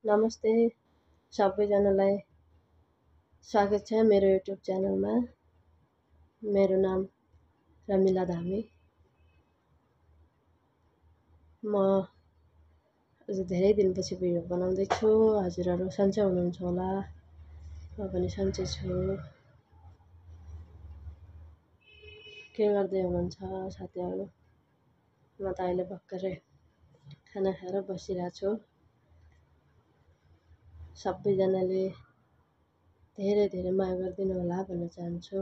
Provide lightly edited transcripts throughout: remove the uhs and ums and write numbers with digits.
नमस्ते सबैजनालाई स्वागत छ मेरो युट्युब च्यानलमा। मेरो नाम रमिला धामी। म आज धेरै दिनपछि भिडियो बनाउँदैछु। हजुरहरू सन्चै हुनुहुन्छ होला, म पनि सन्चै छु। के गर्दै हुनुहुन्छ साथीहरू? म त अहिले भर्खरै खाना खाएर बसिरहेको छु। सबैजनाले धेरै धेरै माया गरिदिनु होला भन्न चाहन्छु।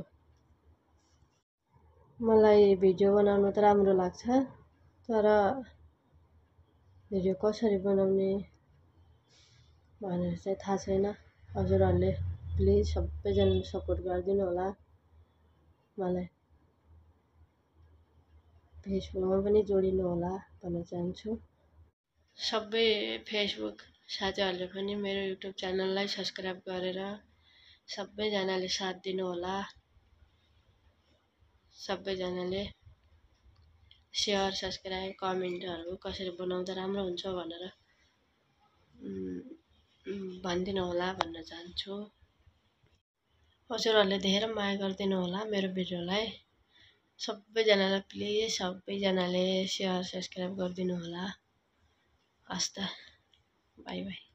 मलाई भिडियो बनाउन त राम्रो लाग्छ, तर भिडियो कसरी बनाउने भनेर चाहिँ थाहा छैन। हजुरहरूले प्लिज सबैजनाले सपोर्ट गरिदिनु होला। मलाई फेसबुकमा पनि जोडिनु होला भन्न चाहन्छु। सबै फेसबुक साथीहरूले पनि मेरो युट्युब च्यानललाई सब्सक्राइब गरेर सबैजनाले साथ दिनु होला। सबैजनाले सेयर, सब्सक्राइब, कमेन्टहरू कसरी बनाउँदा राम्रो हुन्छ भनेर भनिदिनु होला भन्न चाहन्छु। हजुरहरूले धेरै माया गरिदिनु होला मेरो भिडियोलाई। सबैजनालाई प्लिज सबैजनाले सेयर, सब्सक्राइब गरिदिनु होला। हस् त, बाई बाई।